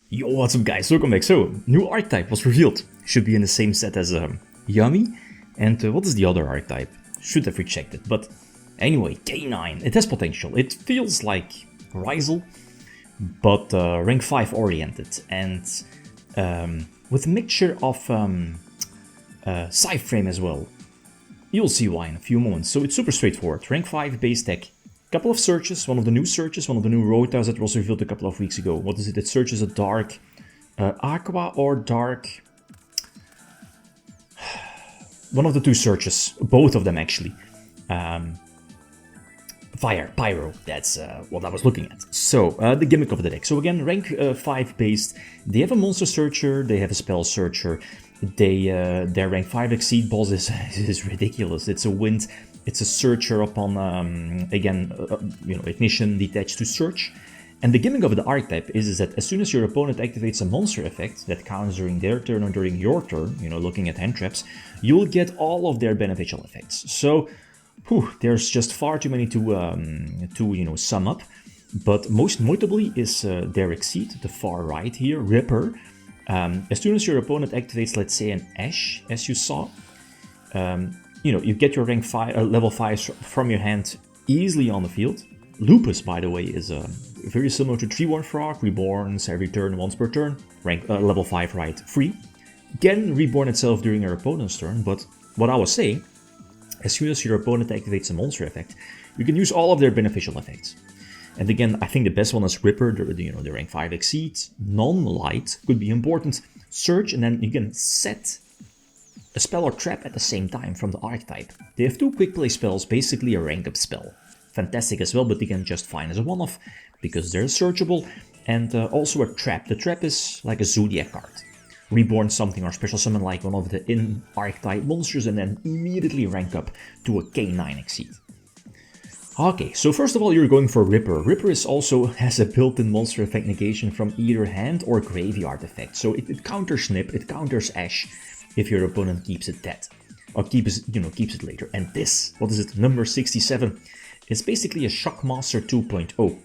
Yo, what's up guys, welcome back. So, new archetype was revealed. Should be in the same set as Yummy. And what is the other archetype? Should have rechecked it. But anyway, K9, it has potential. It feels like Ryzel, but rank 5 oriented. And with a mixture of side frame as well. You'll see why in a few moments. So it's super straightforward. Rank 5 base tech. Couple of searches, one of the new searches, one of the new rotas that was revealed a couple of weeks ago. What is it? It searches a dark aqua or dark... one of the two searches, both of them actually. Fire, Pyro, that's what I was looking at. So, the gimmick of the deck. So again, rank 5 based, they have a monster searcher, they have a spell searcher. Their rank 5 exceed boss is ridiculous. It's a wind. It's a searcher upon, ignition detached to search. And the gimmick of the archetype is that as soon as your opponent activates a monster effect that counts during their turn or during your turn, looking at hand traps, you'll get all of their beneficial effects. So, there's just far too many to sum up. But most notably is their exceed, the far right here, Ripper. As soon as your opponent activates, let's say, an Ash, as you saw, you get your rank 5, level 5 from your hand easily on the field. Lupus, by the way, is very similar to Treeborn Frog, reborns every turn, once per turn, rank level 5 right, free. Can reborn itself during your opponent's turn, but what I was saying, as soon as your opponent activates a monster effect, you can use all of their beneficial effects. And again, I think the best one is Ripper, the rank 5 exceed, non-light, could be important. Search, and then you can set a spell or trap at the same time from the archetype. They have two quick play spells, basically a rank up spell. Fantastic as well, but again, just fine as a one-off, because they're searchable. And also a trap. The trap is like a Zodiac card. Reborn something or special summon like one of the in-archetype monsters and then immediately rank up to a K9 exceed. Okay, so first of all, you're going for Ripper. Ripper has a built-in monster effect negation from either hand or graveyard effect. So it counters Snip, it counters Ash if your opponent keeps it dead. Or keeps it later. And this, what is it, number 67, is basically a Shockmaster 2.0.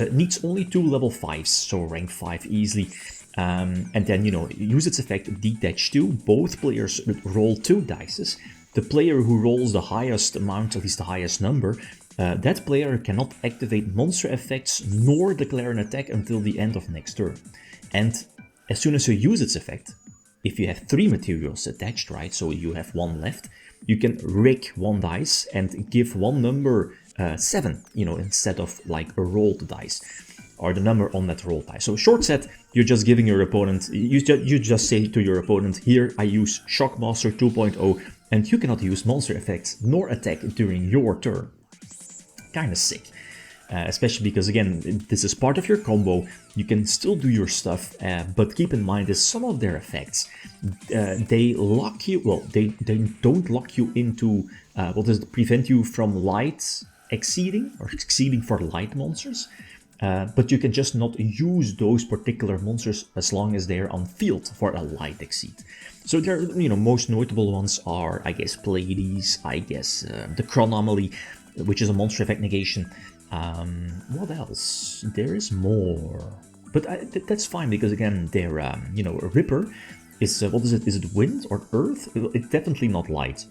It needs only 2 level 5s, so rank 5 easily. And then, use its effect, detach 2. Both players roll 2 dices. The player who rolls the highest amount, at least the highest number, that player cannot activate monster effects nor declare an attack until the end of next turn. And as soon as you use its effect, if you have 3 materials attached, right, so you have 1 left, you can rig 1 dice and give one number 7, instead of like a rolled dice, or the number on that rolled dice. So short set, you're just giving your opponent, you just say to your opponent, here I use Shockmaster 2.0, and you cannot use monster effects nor attack during your turn. Kinda sick. Especially because, again, this is part of your combo, you can still do your stuff, but keep in mind that some of their effects, they lock you, well, they don't lock you into, prevent you from light exceeding, or exceeding for light monsters, but you can just not use those particular monsters as long as they're on field for a light exceed. So there, most notable ones are, I guess, Pleiades, I guess, the Chronomaly, which is a monster effect negation. What else? There is more, but that's fine because again, they're Ripper is what is it? Is it wind or earth? It's definitely not light.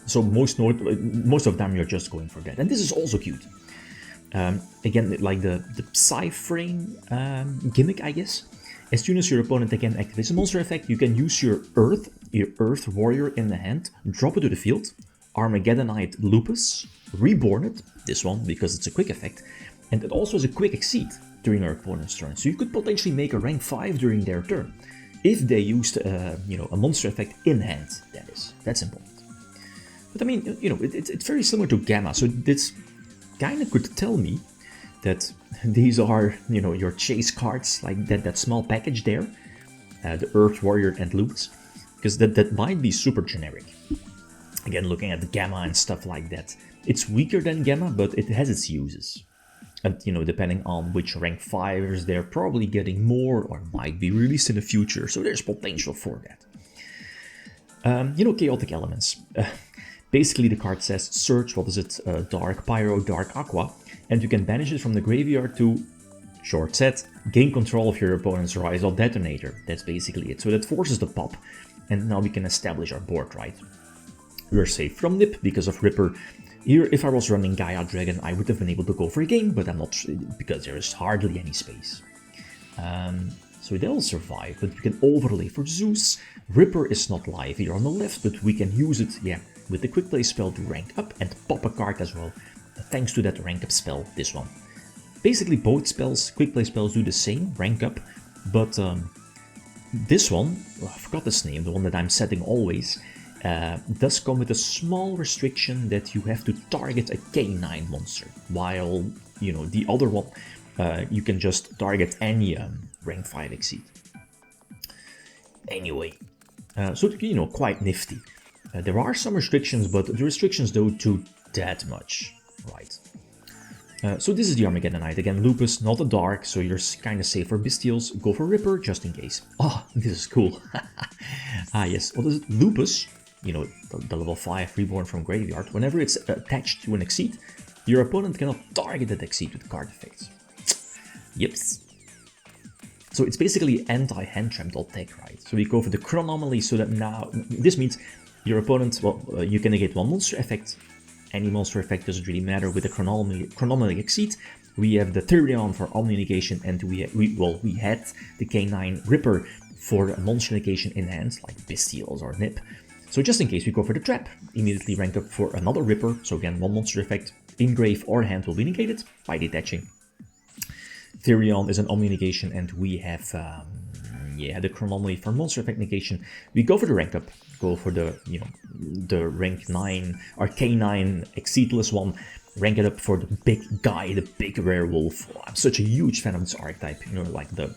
So most of them you're just going for that, and this is also cute. Again, like the Psy frame gimmick, I guess. As soon as your opponent again activates a monster effect, you can use your Earth Warrior in the hand, drop it to the field, Armageddonite Lupus, reborn it, this one, because it's a quick effect, and it also has a quick exceed during our opponent's turn. So you could potentially make a rank 5 during their turn, if they used, a monster effect in hand, that is. That's important. But I mean, it's very similar to Gamma, so this kind of could tell me that these are, your chase cards, like that small package there, the Earth Warrior and Lupus, because that might be super generic. Again, looking at the Gamma and stuff like that, it's weaker than Gamma, but it has its uses. And, depending on which rank 5ers, they're probably getting more or might be released in the future, so there's potential for that. Chaotic Elements. Basically, the card says, search, Dark Pyro, Dark Aqua, and you can banish it from the graveyard to Short set, gain control of your opponent's rise or detonator. That's basically it. So that forces the pop, and now we can establish our board, right? We're safe from Nip because of Ripper. Here, if I was running Gaia Dragon, I would have been able to go for a game, but I'm not, because there is hardly any space. So they'll survive, but we can overlay for Zeus. Ripper is not live here on the left, but we can use it, yeah, with the quick play spell to rank up and pop a card as well, thanks to that rank up spell, this one. Basically, both spells, quick play spells, do the same, rank up, but this one, I forgot this name, the one that I'm setting always, does come with a small restriction that you have to target a K9 monster, while, you know, the other one, you can just target any rank 5 exceed. Anyway, so, you know, quite nifty. There are some restrictions, but the restrictions don't do that much, right? So this is the Armageddonite. Again, Lupus, not a dark, so you're kind of safe for Bestials. Go for Ripper, just in case. Oh, this is cool. Ah, yes. What is it? Lupus, you know, the level 5 reborn from Graveyard. Whenever it's attached to an Exceed, your opponent cannot target that Exceed with card effects. Yips. So it's basically anti-hand tramp tech, right? So we go for the Chronomaly, so that now, this means your opponent, well, you can negate one monster effect. Any monster effect doesn't really matter with the Chronomaly Exceed. We have the Therion for Omni Negation, and we had the K9 Ripper for monster negation in hand, like Bestials or Nip. So just in case we go for the Trap, immediately rank up for another Ripper. So again, one monster effect in grave or hand will be negated by detaching. Therion is an Omni Negation, and we have the Chronomaly for monster effect negation. We go for the rank up, go for the, you know, the rank 9 or K9 Exceedless one, rank it up for the big guy, the big werewolf. Oh, I'm such a huge fan of this archetype, you know, like the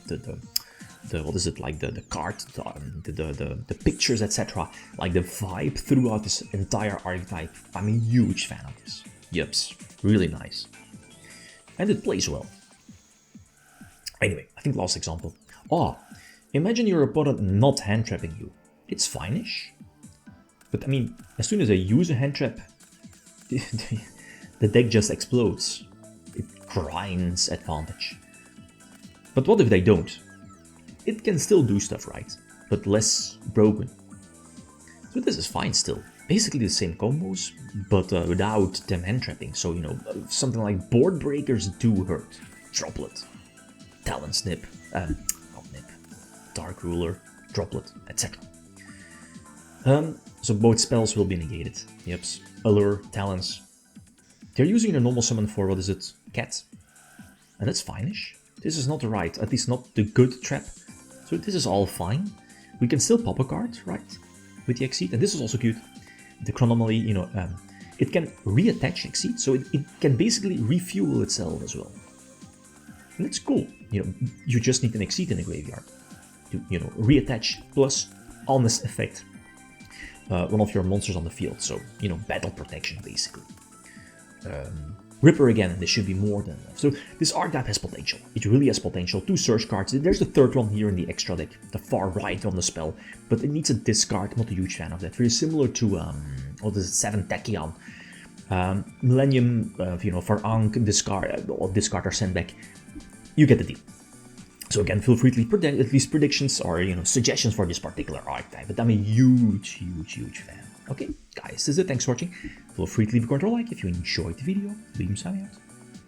what is it, like the card, the pictures, etc. Like the vibe throughout this entire archetype. I'm a huge fan of this. Yups, really nice. And it plays well. Anyway, I think last example. Oh, imagine your opponent not hand trapping you. It's fine-ish. But I mean, as soon as I use a hand trap, the deck just explodes. It grinds advantage. But what if they don't? It can still do stuff right, but less broken. So this is fine still. Basically the same combos, but without them hand trapping. So, you know, something like board breakers do hurt. Droplet, Talon Snip, not Nip, Dark Ruler, Droplet, etc. So both spells will be negated. Yeps, Allure, Talons. They're using a normal summon for, what is it, Cat. And that's fine-ish. This is not the right, at least not the good trap. So this is all fine. We can still pop a card, right? With the Exceed, and this is also cute. The Chronomaly, you know, it can reattach Exceed, so it can basically refuel itself as well. And it's cool. You know, you just need an Exceed in the graveyard to, you know, reattach plus honest effect one of your monsters on the field. So, you know, battle protection basically. Ripper again, this should be more than enough. So this archetype has potential. It really has potential. 2 search cards. There's the third one here in the extra deck, the far right on the spell, but it needs a discard. I'm not a huge fan of that. Very similar to what is it, 7 Tachyon. Millennium, you know, for Ankh, discard or send back. You get the deal. So again, feel free to leave at least predictions or, you know, suggestions for this particular archetype. But I'm a huge fan. Okay, guys, this is it. Thanks for watching. Feel free to leave a comment or like if you enjoyed the video. Leave some out.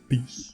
Peace.